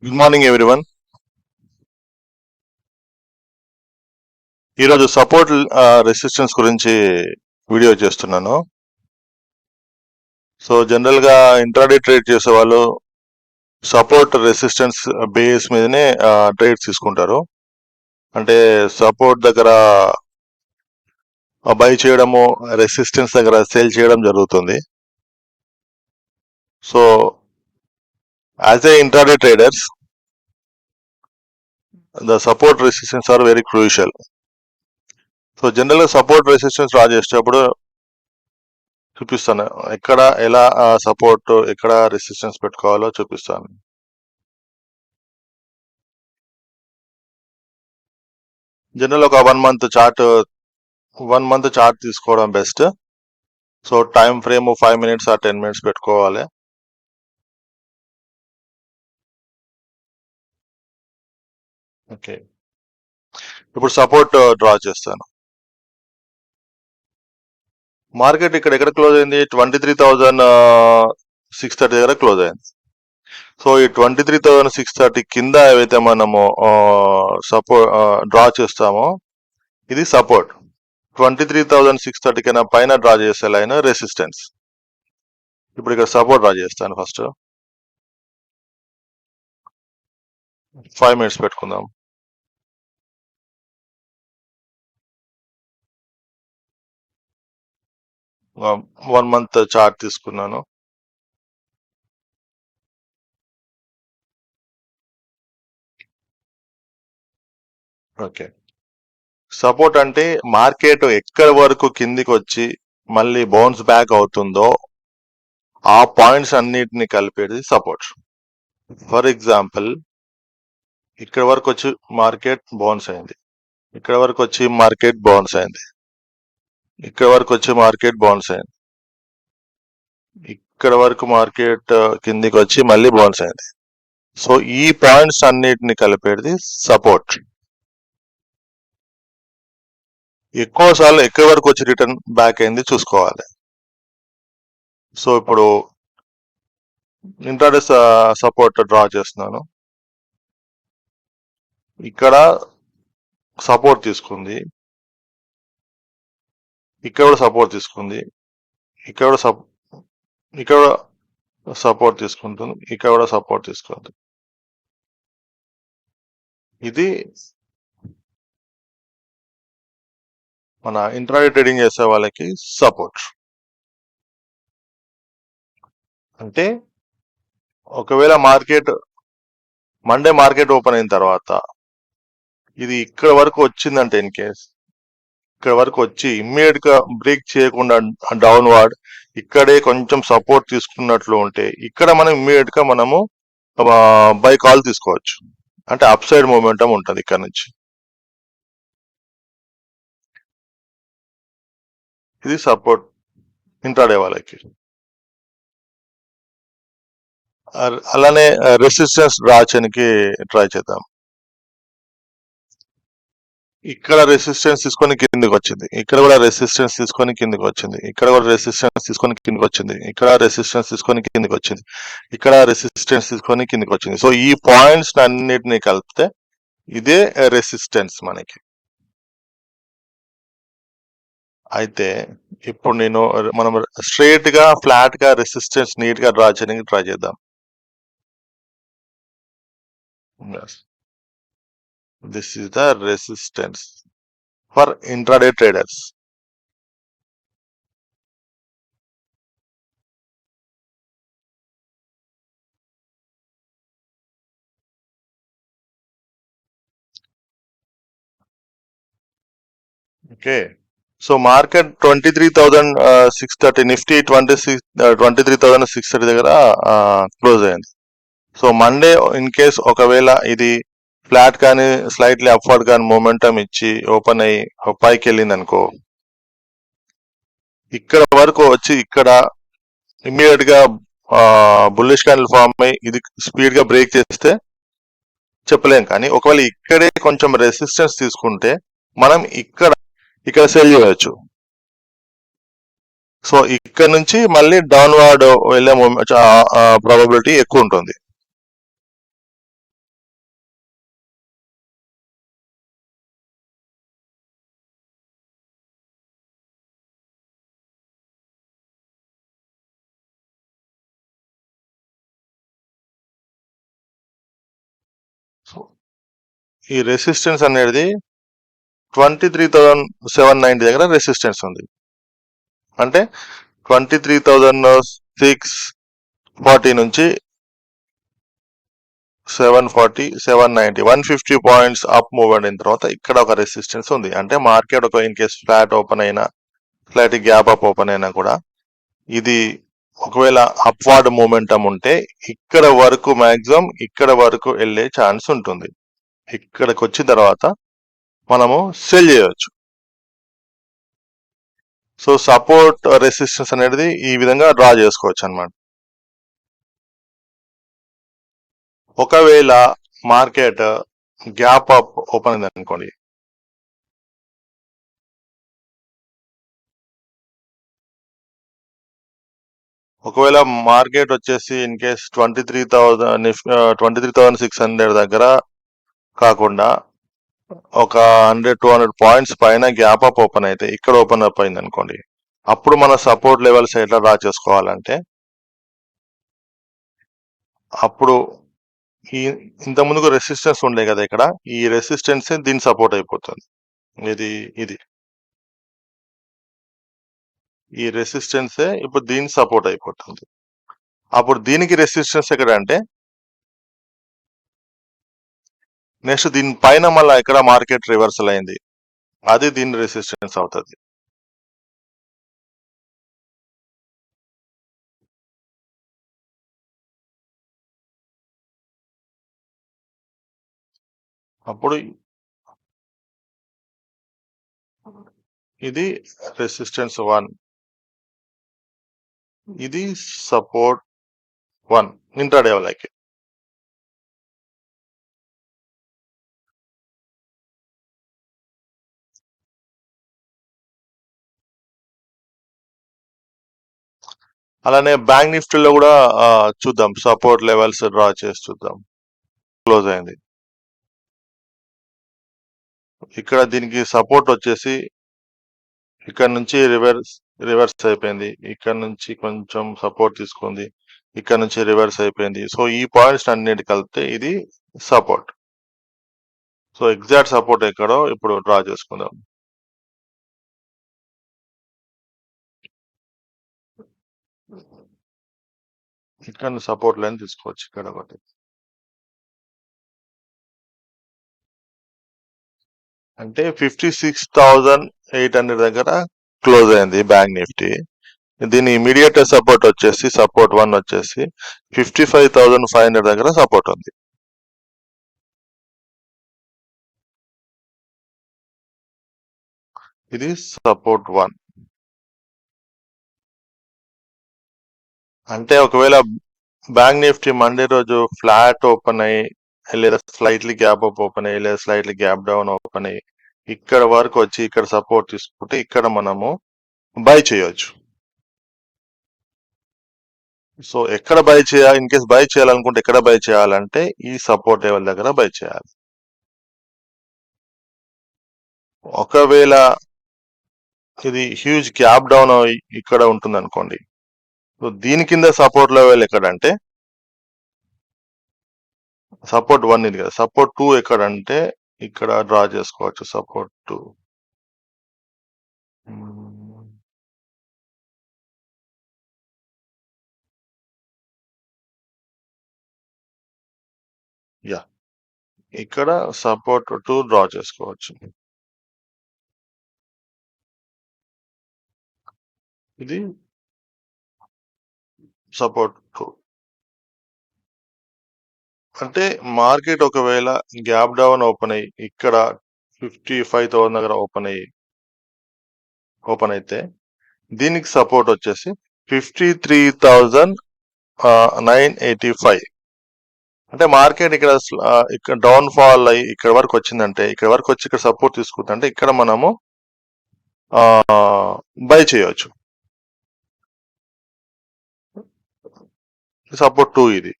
Good morning everyone. ఈరోజు support resistance గురించి video చేస్తున్నాను. సో జనరల్ గా ఇంట్రాడే ట్రేడ్ చేసే వాళ్ళు సపోర్ట్ రెసిస్టెన్స్ బేస్ మీదనే ట్రేడ్స్ తీసుకుంటారు. అంటే సపోర్ట్ దగ్గర బై చేయడము, రెసిస్టెన్స్ దగ్గర సేల్ చేయడం జరుగుతుంది. So as a intraday traders the support resistance are very crucial. So general గా సపోర్ట్ రెసిస్టెన్స్ డ్రా చేసేటప్పుడు చూపిస్తాను ఎక్కడ ఎలా సపోర్ట్ ఎక్కడ రెసిస్టెన్స్ పెట్టుకోవాలో చూపిస్తాను. జనరల్ ఒక 1 మంత్ చార్ట్ తీసుకోవడం best. So time frame 5 minutes or 10 minutes పెట్టుకోవాలి. ఓకే, ఇప్పుడు సపోర్ట్ డ్రా చేస్తాను. మార్కెట్ ఎక్కడ క్లోజ్ అయింది? 23,630 దగ్గర క్లోజ్ అయింది. సో ఈ 23,630 కింద ఏవైతే మనము సపోర్ట్ డ్రా చేస్తామో ఇది సపోర్ట్. 23,630 కన్నా పైన డ్రా చేసే లైన్ రెసిస్టెన్స్. ఇప్పుడు ఇక్కడ సపోర్ట్ డ్రా చేస్తాను. ఫస్ట్ 5 minutes పెట్టుకుందాం. వన్ మంత్ చార్ట్ తీసుకున్నాను. ఓకే, సపోర్ట్ అంటే మార్కెట్ ఎక్కడి వరకు కిందికి వచ్చి మళ్ళీ బౌన్స్ బ్యాక్ అవుతుందో ఆ పాయింట్స్ అన్నిటిని కలిపేది సపోర్ట్. ఫర్ ఎగ్జాంపుల్ ఇక్కడ వరకు వచ్చి మార్కెట్ బౌన్స్ అయింది, ఇక్కడ వరకు వచ్చి మార్కెట్ బౌన్స్ అయింది, ఇక్కడ వరకు వచ్చి మార్కెట్ బౌన్స్ అయింది, ఇక్కడ వరకు మార్కెట్ కిందికి వచ్చి మళ్ళీ బౌన్స్ అయింది. సో ఈ పాయింట్స్ అన్నిటిని కలిపేది సపోర్ట్. ఎక్కువ సార్లు ఎక్కడి వరకు వచ్చి రిటర్న్ బ్యాక్ అయింది చూసుకోవాలి. సో ఇప్పుడు ఇంట్రాడే సపోర్ట్ డ్రా చేస్తున్నాను. ఇక్కడ సపోర్ట్ తీసుకుంది, ఇక్కడ కూడా సపోర్ట్ తీసుకుంది, ఇక్కడ కూడా సపోర్ట్ తీసుకుంటుంది, ఇక్కడ కూడా సపోర్ట్ తీసుకుంటుంది. ఇది మన ఇంట్రాడే ట్రేడింగ్ చేసే వాళ్ళకి సపోర్ట్. అంటే ఒకవేళ మండే మార్కెట్ ఓపెన్ అయిన తర్వాత ఇది ఇక్కడ వరకు వచ్చిందంటే, ఇన్ కేస్ ఇక్కడ వరకు వచ్చి ఇమ్మీడియట్ గా బ్రేక్ చేయకుండా డౌన్వర్డ్ ఇక్కడే కొంచెం సపోర్ట్ తీసుకున్నట్లు ఉంటే ఇక్కడ మనం ఇమ్మీడియట్ గా మనము బై కాల్ తీసుకోవచ్చు. అంటే అప్ సైడ్ మూమెంటం ఉంటుంది ఇక్కడ నుంచి. ఇది సపోర్ట్ ఇంట్రాడే వాళ్ళకి. అలానే రెసిస్టెన్స్ డ్రా చేయడానికి ట్రై చేద్దాం. ఇక్కడ రెసిస్టెన్స్ తీసుకొని కిందికి వచ్చింది, ఇక్కడ కూడా రెసిస్టెన్స్ తీసుకొని కిందికి వచ్చింది, ఇక్కడ కూడా రెసిస్టెన్స్ తీసుకొని కిందికి వచ్చింది, ఇక్కడ రెసిస్టెన్స్ తీసుకొని కిందికి వచ్చింది, ఇక్కడ రెసిస్టెన్స్ తీసుకొని కిందికి వచ్చింది. సో ఈ పాయింట్స్ అన్నిటిని కలిపితే ఇదే రెసిస్టెన్స్ మనకి. అయితే ఇప్పుడు మనం స్ట్రైట్ గా ఫ్లాట్ గా రెసిస్టెన్స్ నీట్ గా డ్రా చేయడానికి ట్రై చేద్దాం. This is the resistance for intraday traders. Okay, so market 23,630 Nifty 23,630 దగ్గర క్లోజ్ అయింది. సో మండే ఇన్ కేస్ ఒకవేళ ఇది ఫ్లాట్ కానీ స్లైట్లీ అప్వర్డ్ కానీ మూమెంటం ఇచ్చి ఓపెన్ అయ్యి పైకి వెళ్ళింది అనుకో, ఇక్కడ వరకు వచ్చి ఇక్కడ ఇమ్మీడియట్ గా బుల్లిష్ క్యాండిల్ ఫామ్ అయ్యి ఇది స్పీడ్ గా బ్రేక్ చేస్తే చెప్పలేం. కానీ ఒకవేళ ఇక్కడే కొంచెం రెసిస్టెన్స్ తీసుకుంటే మనం ఇక్కడ సెల్ చేయవచ్చు. సో ఇక్కడ నుంచి మళ్ళీ డౌన్వర్డ్ వెళ్ళే ప్రాబబిలిటీ ఎక్కువ ఉంటుంది. సో ఈ రెసిస్టెన్స్ అనేది 23,790 దగ్గర రెసిస్టెన్స్ ఉంది. అంటే 23,640 నుంచి 740, 790, 150 పాయింట్స్ అప్ మూవ్ అయిన తర్వాత ఇక్కడ ఒక రెసిస్టెన్స్ ఉంది. అంటే మార్కెట్ ఒక ఇన్ కేస్ ఫ్లాట్ ఓపెన్ అయినా, ఫ్లాట్ గ్యాప్ అప్ ఓపెన్ అయినా కూడా ఇది ఒకవేళ అప్వార్డ్ మూమెంటం ఉంటే ఇక్కడ వరకు మాక్సిమం ఇక్కడ వరకు వెళ్ళే ఛాన్స్ ఉంటుంది. ఇక్కడికి వచ్చిన తర్వాత మనము సెల్ చేయవచ్చు. సో సపోర్ట్ రెసిస్టెన్స్ అనేది ఈ విధంగా డ్రా చేసుకోవచ్చు అన్నమాట. ఒకవేళ మార్కెట్ గ్యాప్ అప్ ఓపెన్ అయింది అనుకోండి, ఒకవేళ మార్కెట్ వచ్చేసి ఇన్ కేస్ 23,600 దగ్గర కాకుండా ఒక 100-200 పాయింట్స్ పైన గ్యాప్ అప్ ఓపెన్ అయితే ఇక్కడ ఓపెన్ అప్ అయింది అనుకోండి, అప్పుడు మన సపోర్ట్ లెవెల్స్ ఎట్లా డ్రా చేసుకోవాలంటే అప్పుడు ఈ ఇంత ముందుకు రెసిస్టెన్స్ ఉండే కదా ఇక్కడ, ఈ రెసిస్టెన్స్ దీని సపోర్ట్ అయిపోతుంది. ఇది ఈ రెసిస్టెన్సే ఇప్పుడు దీని సపోర్ట్ అయిపోతుంది. అప్పుడు దీనికి రెసిస్టెన్స్ ఎక్కడ అంటే నెక్స్ట్ దీని పైన మళ్ళీ ఎక్కడ మార్కెట్ రివర్సల్ అయింది, అది దీని రెసిస్టెన్స్ అవుతుంది. అప్పుడు ఇది రెసిస్టెన్స్ 1, ఇది సపోర్ట్ 1 ఇంట్రాడే వాళ్ళకి. అలానే బ్యాంక్ నిఫ్టీలో కూడా చూద్దాం, సపోర్ట్ లెవెల్స్ డ్రా చేసి చూద్దాం. క్లోజ్ అయింది. ఇక్కడ దీనికి సపోర్ట్ వచ్చేసి ఇక్కడ నుంచి రివర్స్ అయిపోయింది, ఇక్కడ నుంచి కొంచెం సపోర్ట్ తీసుకుంది, ఇక్కడ నుంచి రివర్స్ అయిపోయింది. సో ఈ పాయింట్స్ అన్నిటి కలిపితే ఇది సపోర్ట్. సో ఎగ్జాక్ట్ సపోర్ట్ ఎక్కడో ఇప్పుడు డ్రా చేసుకుందాం. ఇక్కడ సపోర్ట్ లైన్ తీసుకోవచ్చు, ఇక్కడ ఒకటి. అంటే 56,800 దగ్గర క్లోజ్ అయింది బ్యాంక్ నిఫ్టీ. దీని ఇమీడియట్ సపోర్ట్ వచ్చేసి సపోర్ట్ 1 వచ్చేసి 55,500 దగ్గర సపోర్ట్ ఉంది. ఇది సపోర్ట్ 1. అంటే ఒకవేళ బ్యాంక్ నిఫ్టీ మండే రోజు ఫ్లాట్ ఓపెన్ అయ్యి లేదా స్లైట్లీ గ్యాప్ అప్ ఓపెన్ అయ్యి లేదా స్లైట్లీ గ్యాప్ డౌన్ ఓపెన్ అయ్యి ఇక్కడ వరకు వచ్చి ఇక్కడ సపోర్ట్ తీసుకుంటే ఇక్కడ మనము బై చేయొచ్చు. సో ఎక్కడ బై చేయాలి, ఇన్ కేస్ బై చేయాలనుకుంటే ఎక్కడ బై చేయాలంటే ఈ సపోర్ట్ లెవెల్ దగ్గర బై చేయాలి. ఒకవేళ ఇది హ్యూజ్ గ్యాప్ డౌన్ ఇక్కడ ఉంటుంది అనుకోండి, సో దీని కింద సపోర్ట్ లెవెల్ ఎక్కడంటే సపోర్ట్ 1 ఇది కదా, సపోర్ట్ 2 ఎక్కడంటే ఇక్కడ డ్రా చేసుకోవచ్చు. సపోర్ట్ 2 యా, ఇక్కడ సపోర్ట్ 2 డ్రా చేసుకోవచ్చు. ఇది సపోర్ట్ 2. అంటే మార్కెట్ ఒకవేళ గ్యాప్ డౌన్ ఓపెన్ అయ్యి ఇక్కడ 55,000 దగ్గర ఓపెన్ అయితే దీనికి సపోర్ట్ వచ్చేసి 53,985. అంటే మార్కెట్ ఇక్కడ డౌన్ ఫాల్ అయ్యి ఇక్కడ వరకు వచ్చిందంటే, ఇక్కడ వరకు వచ్చి ఇక్కడ సపోర్ట్ తీసుకుందంటే ఇక్కడ మనము బై చేయొచ్చు. సపోర్ట్ 2 ఇది.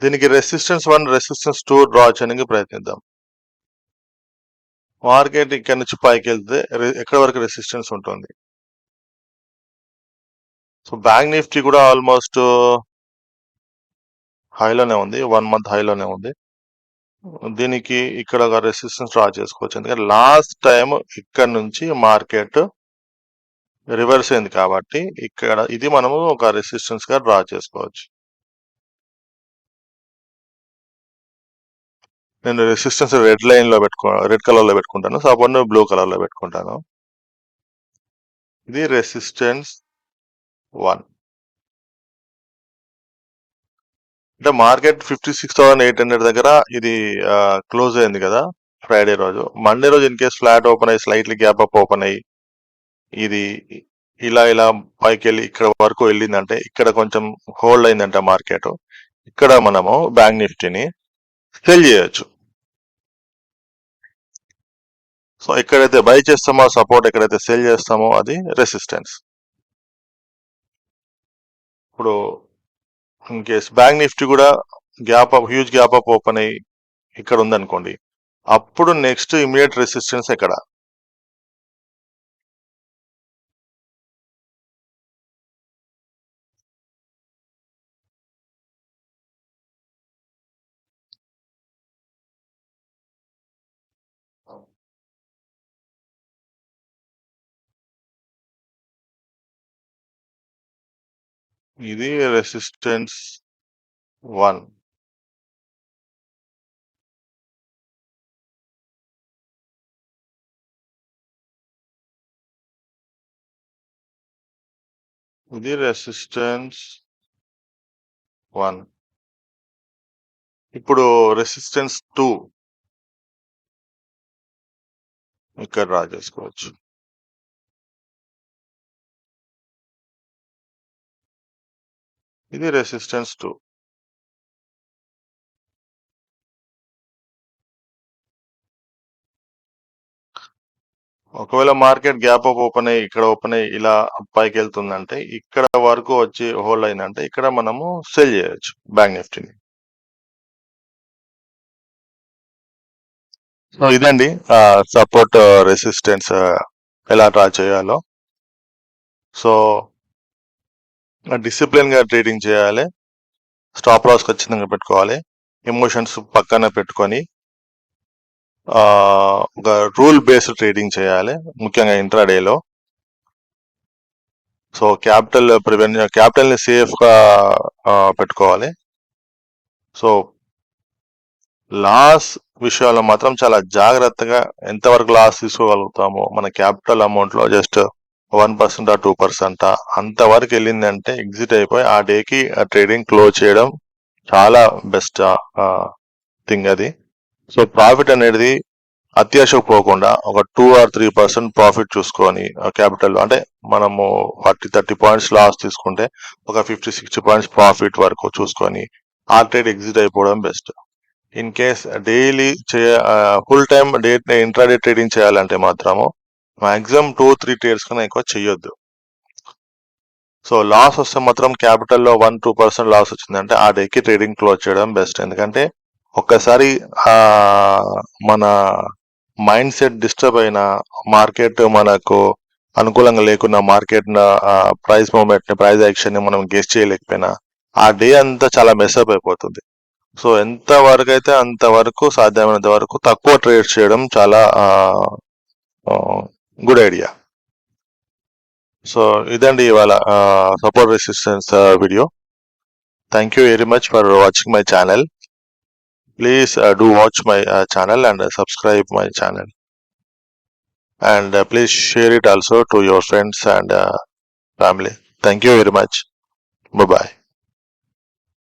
దీనికి రెసిస్టెన్స్ 1, రెసిస్టెన్స్ 2 డ్రా చేయడానికి ప్రయత్నిద్దాం. మార్కెట్ ఇక్కడ నుంచి పైకి వెళ్తే ఎక్కడ వరకు రెసిస్టెన్స్ ఉంటుంది. సో బ్యాంక్ నిఫ్టీ కూడా ఆల్మోస్ట్ హైలోనే ఉంది, 1 మంత్ హైలోనే ఉంది. దీనికి ఇక్కడ ఒక రెసిస్టెన్స్ డ్రా చేసుకోవచ్చు, ఎందుకంటే లాస్ట్ టైం ఇక్కడ నుంచి మార్కెట్ రివర్స్ అయింది కాబట్టి ఇక్కడ ఇది మనము ఒక రెసిస్టెన్స్ గా డ్రా చేసుకోవచ్చు. నేను రెసిస్టెన్స్ రెడ్ కలర్ లో పెట్టుకుంటాను, సపోర్ట్ బ్లూ కలర్ లో పెట్టుకుంటాను. ఇది రెసిస్టెన్స్ 1. అంటే మార్కెట్ 56,800 దగ్గర ఇది క్లోజ్ అయింది కదా ఫ్రైడే రోజు. మండే రోజు ఇన్ కేస్ ఫ్లాట్ ఓపెన్ అయ్యి స్లైట్లీ గ్యాప్ అప్ ఓపెన్ అయ్యి ఇది ఇలా పైకి వెళ్ళి ఇక్కడ వరకు వెళ్ళిందంటే, ఇక్కడ కొంచెం హోల్డ్ అయిందంటే మార్కెట్, ఇక్కడ మనము బ్యాంక్ నిఫ్టీని సెల్ చేయొచ్చు. సో ఎక్కడైతే బై చేస్తామో సపోర్ట్, ఎక్కడైతే సెల్ చేస్తామో అది రెసిస్టెన్స్. ఇప్పుడు ఇన్ కేస్ బ్యాంక్ నిఫ్టీ కూడా హ్యూజ్ గ్యాప్ అప్ ఓపెన్ అయ్యి ఇక్కడ ఉందనుకోండి, అప్పుడు నెక్స్ట్ ఇమీడియట్ రెసిస్టెన్స్ ఎక్కడ? ఇది రెసిస్టెన్స్ 1. ఇది రెసిస్టెన్స్ 1. ఇప్పుడు రెసిస్టెన్స్ 2 ఇక్కడ డ్రా చేసుకోవచ్చు. ఇది రెసిస్టెన్స్ 2. ఒకవేళ మార్కెట్ గ్యాప్ అప్ ఓపెన్ అయ్యి ఇక్కడ ఓపెన్ అయ్యి ఇలా పైకి వెళ్తుందంటే, ఇక్కడ వరకు వచ్చి హోల్డ్ అయిందంటే ఇక్కడ మనము సెల్ చేయొచ్చు బ్యాంక్ నిఫ్టీని. సో ఇదండి సపోర్ట్ రెసిస్టెన్స్ ఎలా డ్రా చేయాలో. సో డిసిప్లిన్ గా ట్రేడింగ్ చేయాలి, స్టాప్ లాస్ ఖచ్చితంగా పెట్టుకోవాలి, ఎమోషన్స్ పక్కన పెట్టుకొని ఒక రూల్ బేస్డ్ ట్రేడింగ్ చేయాలి, ముఖ్యంగా ఇంట్రాడేలో. సో క్యాపిటల్ ని సేఫ్ గా పెట్టుకోవాలి. సో లాస్ విషయాల్లో మాత్రం చాలా జాగ్రత్తగా, ఎంతవరకు లాస్ తీసుకోగలుగుతామో, మన క్యాపిటల్ అమౌంట్ లో జస్ట్ 1% 2% అంతవరకు వెళ్ళిందంటే ఎగ్జిట్ అయిపోయి ఆ డేకి ఆ ట్రేడింగ్ క్లోజ్ చేయడం చాలా బెస్ట్ థింగ్ అది. సో ప్రాఫిట్ అనేది అత్యాశకు పోకుండా ఒక 2 or 3% ప్రాఫిట్ చూసుకొని క్యాపిటల్, అంటే మనము 40-30 పాయింట్స్ లాస్ తీసుకుంటే ఒక 50-60 పాయింట్స్ ప్రాఫిట్ వరకు చూసుకొని ఆ ట్రేడ్ ఎగ్జిట్ అయిపోవడం best. In case daily full time intraday trading చేయాలంటే మాత్రము మాక్సిమం 2-3 ట్రేడ్స్ కన్నా ఎక్కువ చేయొద్దు. సో లాస్ వస్తే మాత్రం క్యాపిటల్లో 1-2% లాస్ వచ్చిందంటే ఆ డేకి ట్రేడింగ్ క్లోజ్ చేయడం బెస్ట్. ఎందుకంటే ఒక్కసారి మన మైండ్ సెట్ డిస్టర్బ్ అయిన, మార్కెట్ మనకు అనుకూలంగా లేకున్నా, మార్కెట్ ప్రైస్ మూవ్మెంట్ ని, ప్రైస్ యాక్షన్ ని మనం గెస్ చేయలేకపోయినా ఆ డే అంతా చాలా మెస్అప్ అయిపోతుంది. సో ఎంత వరకు అయితే అంతవరకు, సాధ్యమైనంత వరకు తక్కువ ట్రేడ్ చేయడం చాలా గుడ్ ఐడియా. సో ఇదండి ఇవాళ support resistance video. Thank you very much for watching my channel. Please do watch my channel and subscribe my channel, and please share it also to your friends and family. Thank you very much. Bye bye.